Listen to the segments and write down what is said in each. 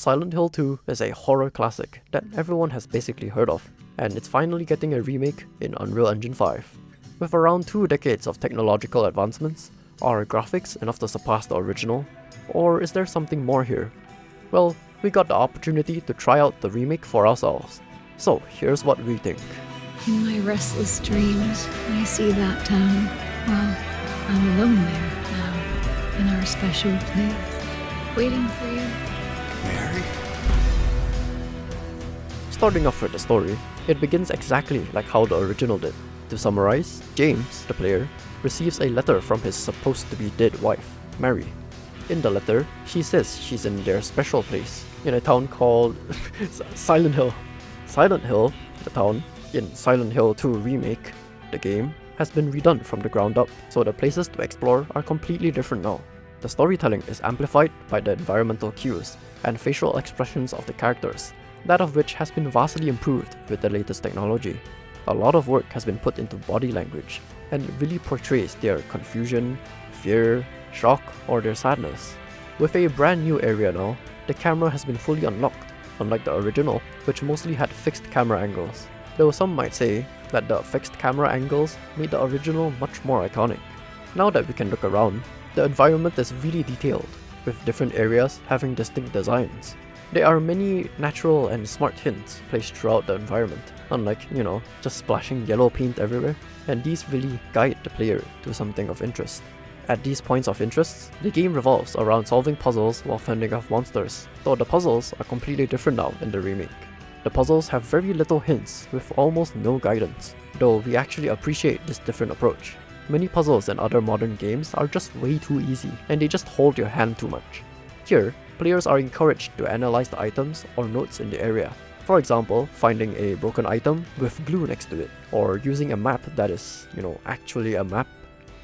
Silent Hill 2 is a horror classic that everyone has basically heard of, and it's finally getting a remake in Unreal Engine 5. With around 2 decades of technological advancements, are graphics enough to surpass the original? Or is there something more here? Well, we got the opportunity to try out the remake for ourselves. So here's what we think. In my restless dreams, I see that town. Well, I'm alone there now, in our special place, waiting for you. Mary? Starting off with the story, it begins exactly like how the original did. To summarize, James, the player, receives a letter from his supposed-to-be dead wife, Mary. In the letter, she says she's in their special place, in a town called Silent Hill. Silent Hill, the town, in Silent Hill 2 Remake, the game, has been redone from the ground up, so the places to explore are completely different now. The storytelling is amplified by the environmental cues and facial expressions of the characters, that of which has been vastly improved with the latest technology. A lot of work has been put into body language, and it really portrays their confusion, fear, shock, or their sadness. With a brand new area now, the camera has been fully unlocked, unlike the original, which mostly had fixed camera angles. Though some might say that the fixed camera angles made the original much more iconic. Now that we can look around, the environment is really detailed, with different areas having distinct designs. There are many natural and smart hints placed throughout the environment, unlike, just splashing yellow paint everywhere, and these really guide the player to something of interest. At these points of interest, the game revolves around solving puzzles while fending off monsters, though the puzzles are completely different now in the remake. The puzzles have very little hints with almost no guidance, though we actually appreciate this different approach. Many puzzles in other modern games are just way too easy, and they just hold your hand too much. Here, players are encouraged to analyze the items or notes in the area. For example, finding a broken item with glue next to it, or using a map that is, actually a map.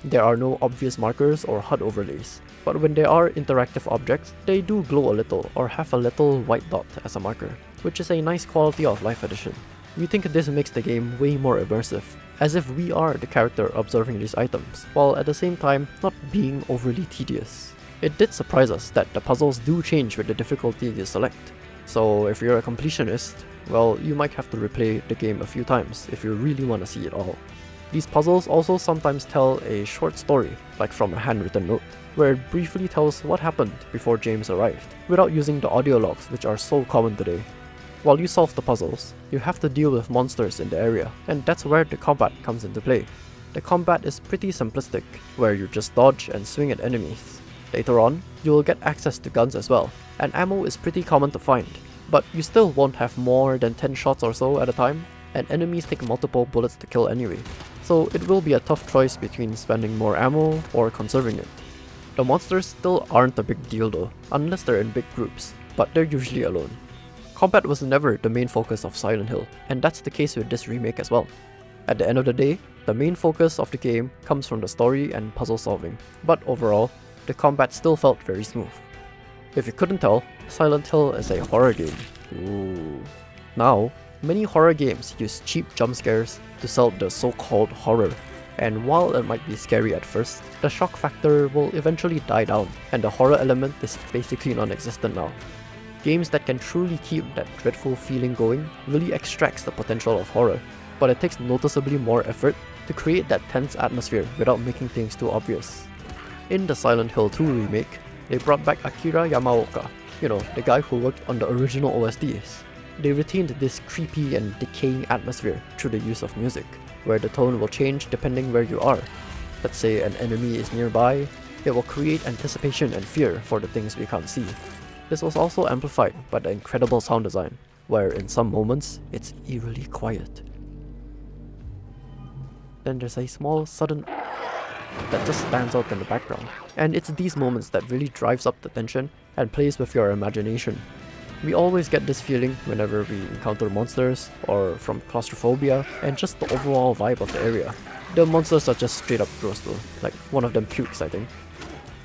There are no obvious markers or HUD overlays, but when there are interactive objects, they do glow a little or have a little white dot as a marker, which is a nice quality of life addition. We think this makes the game way more immersive, as if we are the character observing these items, while at the same time not being overly tedious. It did surprise us that the puzzles do change with the difficulty you select, so if you're a completionist, well, you might have to replay the game a few times if you really want to see it all. These puzzles also sometimes tell a short story, like from a handwritten note, where it briefly tells what happened before James arrived, without using the audio logs which are so common today. While you solve the puzzles, you have to deal with monsters in the area, and that's where the combat comes into play. The combat is pretty simplistic, where you just dodge and swing at enemies. Later on, you will get access to guns as well, and ammo is pretty common to find, but you still won't have more than 10 shots or so at a time, and enemies take multiple bullets to kill anyway, so it will be a tough choice between spending more ammo or conserving it. The monsters still aren't a big deal though, unless they're in big groups, but they're usually alone. Combat was never the main focus of Silent Hill, and that's the case with this remake as well. At the end of the day, the main focus of the game comes from the story and puzzle solving, but overall, the combat still felt very smooth. If you couldn't tell, Silent Hill is a horror game. Ooh. Now, many horror games use cheap jump scares to sell the so-called horror, and while it might be scary at first, the shock factor will eventually die down, and the horror element is basically non-existent now. Games that can truly keep that dreadful feeling going really extracts the potential of horror, but it takes noticeably more effort to create that tense atmosphere without making things too obvious. In the Silent Hill 2 remake, they brought back Akira Yamaoka, the guy who worked on the original OSTs. They retained this creepy and decaying atmosphere through the use of music, where the tone will change depending where you are. Let's say an enemy is nearby, it will create anticipation and fear for the things we can't see. This was also amplified by the incredible sound design, where in some moments, it's eerily quiet. Then there's a small sudden that just stands out in the background, and it's these moments that really drives up the tension and plays with your imagination. We always get this feeling whenever we encounter monsters, or from claustrophobia, and just the overall vibe of the area. The monsters are just straight up gross though, like one of them pukes I think.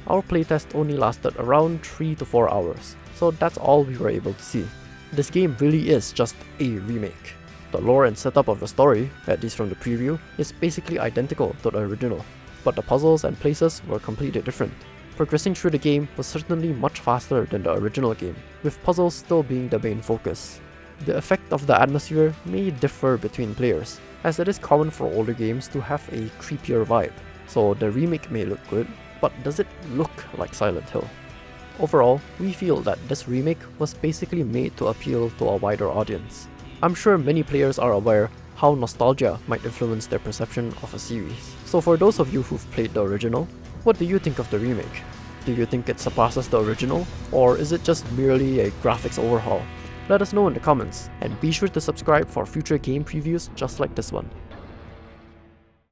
Our playtest only lasted around 3 to 4 hours, so that's all we were able to see. This game really is just a remake. The lore and setup of the story, at least from the preview, is basically identical to the original, but the puzzles and places were completely different. Progressing through the game was certainly much faster than the original game, with puzzles still being the main focus. The effect of the atmosphere may differ between players, as it is common for older games to have a creepier vibe, so the remake may look good, but does it look like Silent Hill? Overall, we feel that this remake was basically made to appeal to a wider audience. I'm sure many players are aware how nostalgia might influence their perception of a series. So for those of you who've played the original, what do you think of the remake? Do you think it surpasses the original, or is it just merely a graphics overhaul? Let us know in the comments, and be sure to subscribe for future game previews just like this one.